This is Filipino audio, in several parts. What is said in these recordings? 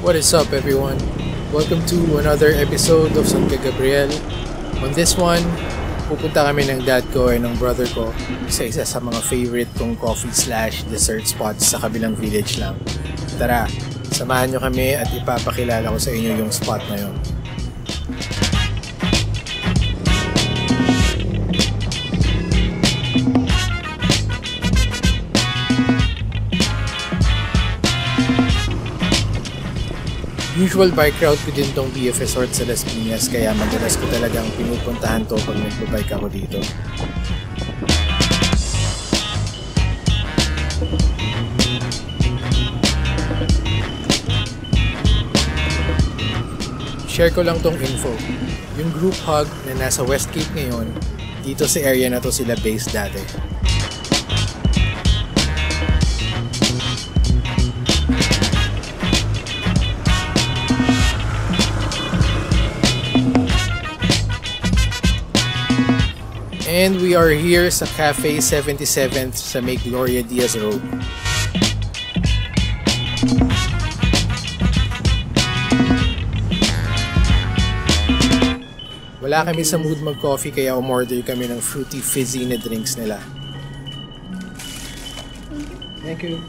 What is up, everyone? Welcome to another episode of San Gabriel. On this one, pupunta kami ng dad ko and ng brother ko sa isa sa mga favorite kong coffee/dessert spots sa kabilang village lang. Tara, samahan nyo kami at ipapakilala ko sa inyo yung spot na yun. Usual bike route ko din tong BF Resort sa Las Piñas, kaya madalas ko talagang pinupuntahan to pag nagbabike ako dito. Share ko lang tong info. Yung group hug na nasa Westgate ngayon, dito sa area na to sila based dati. And we are here sa Cafe 77th sa May Gloria Diaz Road. Wala kami sa mood mag-coffee kaya umorder kami ng fruity fizzy na drinks nila. Thank you.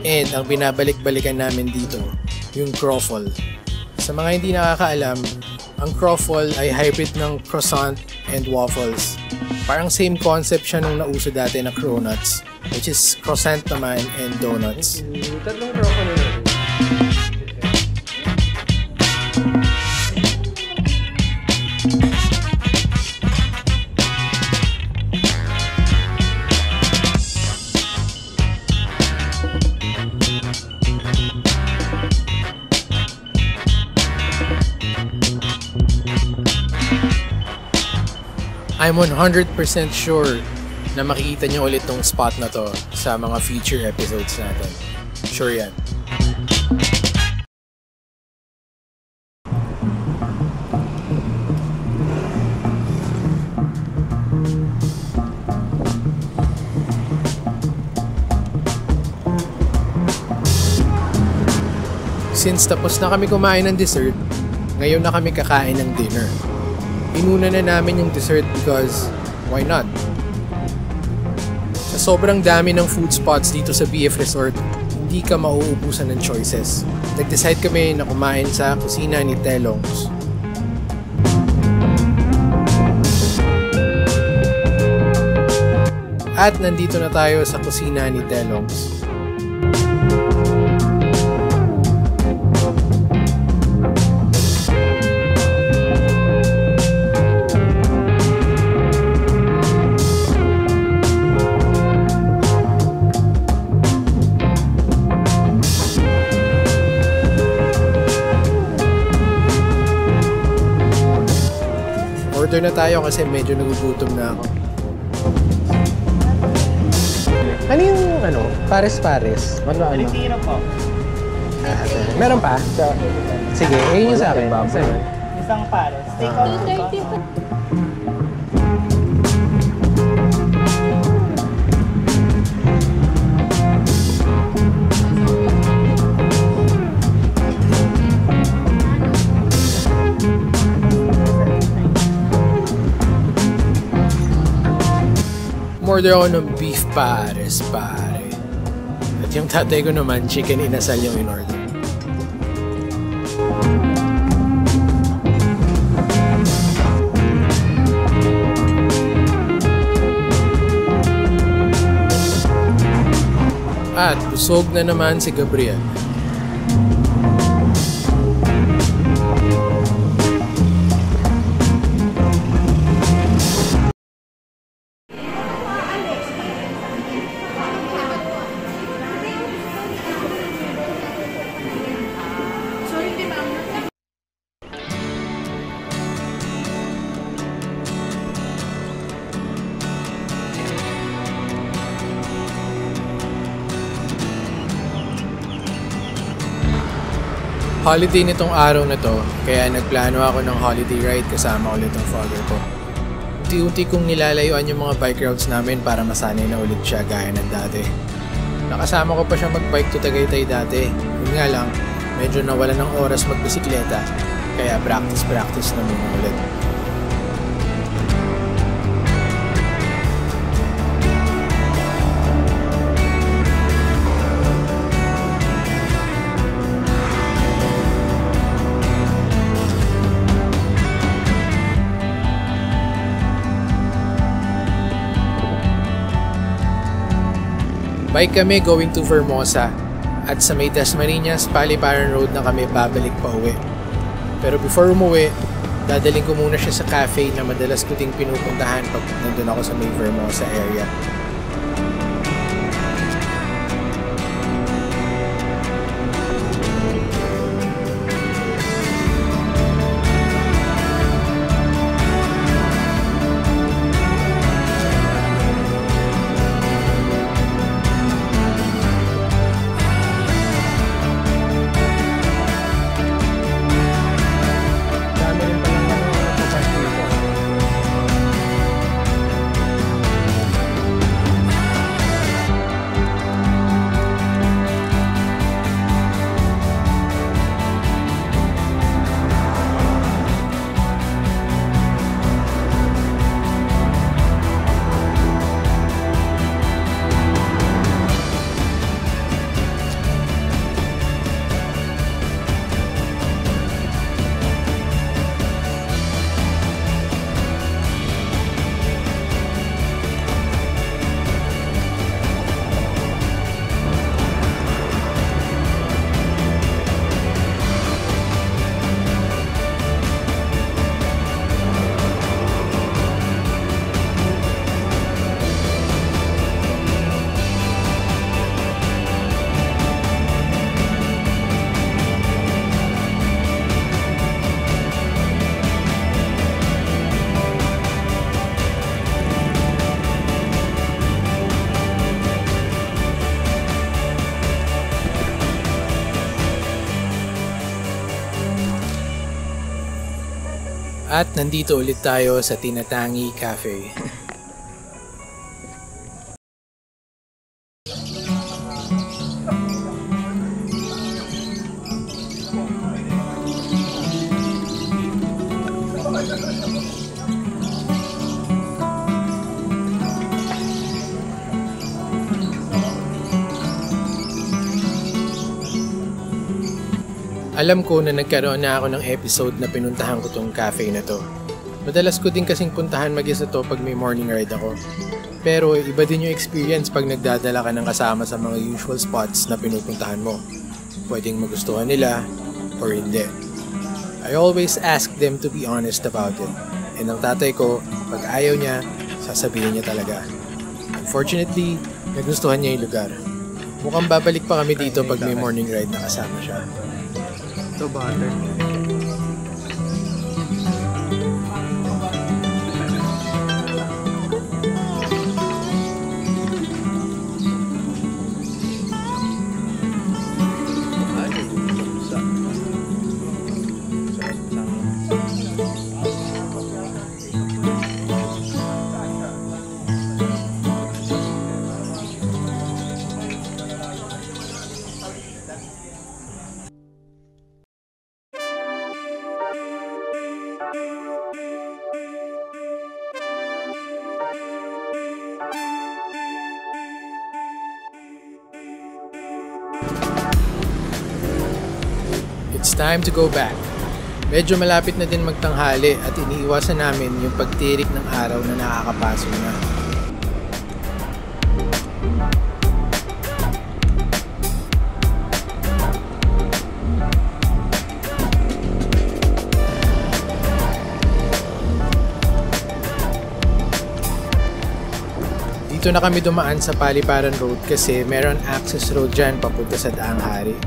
And ang binabalik-balikan namin dito, yung croffle. Sa mga hindi nakakaalam, ang croffle ay hybrid ng croissant and waffles. Parang same concept siya nung nauso dati na cronuts, which is croissant naman and donuts. Tatlong croffle na. I'm 100% sure na makikita nyo ulit tong spot na to sa mga future episodes natin. Sure yan. Since tapos na kami kumain ng dessert, ngayon na kami kakain ng dinner. Inuna na namin yung dessert because why not? Sa sobrang dami ng food spots dito sa BF Resort, hindi ka mauubusan ng choices. Nag-decide kami na kumain sa kusina ni Telongs. At nandito na tayo sa kusina ni Telongs. Order na tayo kasi medyo nagugutom na ako. Ano yung pares-pares? Ano? Pilipino po. Meron pa? Sige, ayun yung sa akin. Isang pares. Take out. 230. Order ako ng beef pares, pare. At yung tatay ko naman, chicken inasal yung in-order. At busog na naman si Gabriel. Holiday nitong araw na to, kaya nagplano ako ng holiday ride kasama ulit ang father ko. Unti-unti kong nilalayuan yung mga bike routes namin para masanay na ulit siya gaya ng dati. Nakasama ko pa siya mag-bike to Tagaytay dati. Yun nga lang, medyo nawala ng oras magbisikleta, kaya practice na muna ulit. Bike kami going to Vermosa at sa may Dasmariñas, Paliparan Road na kami babalik pa uwi. Pero before umuwi, dadaling ko muna siya sa cafe na madalas ko ding pinupuntahan pag nandun ako sa may Vermosa area. At nandito ulit tayo sa Tinatangi Cafe. Alam ko na nagkaroon na ako ng episode na pinuntahan ko tong cafe na to. Madalas ko din kasing puntahan mag-isa to pag may morning ride ako. Pero iba din yung experience pag nagdadala ka ng kasama sa mga usual spots na pinupuntahan mo. Pwedeng magustuhan nila or hindi. I always ask them to be honest about it. And ang tatay ko, pag ayaw niya, sasabihin niya talaga. Unfortunately, nagustuhan niya yung lugar. Mukhang babalik pa kami dito pag may morning ride na kasama siya. Ito butter. It's time to go back. Medyo malapit na din magtanghali at iniiwasan namin yung pagtirik ng araw na nakakapasok na. Dito na kami dumaan sa Paliparan Road kasi meron access road dyan papunta sa Daang Hari.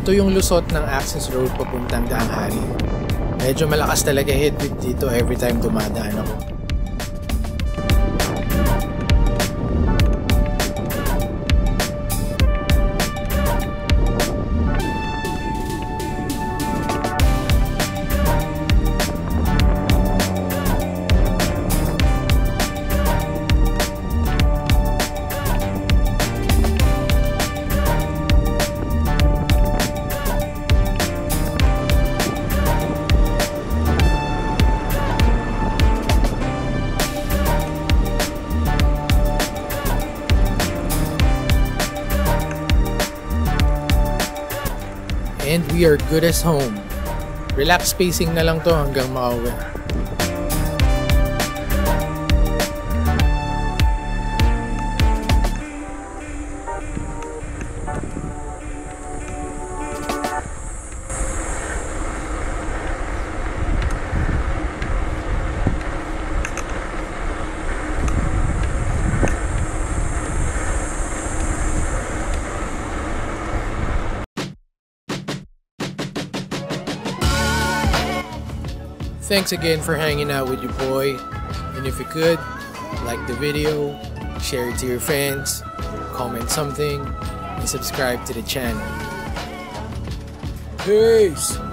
Ito yung lusot ng access road papuntang Daang Hari. Medyo malakas talaga headwind dito every time dumadaan ako. And we are good as home. Relax pacing na lang to hanggang makauwi. Thanks again for hanging out with your boy. And if you could, like the video, share it to your friends, comment something, and subscribe to the channel. Peace!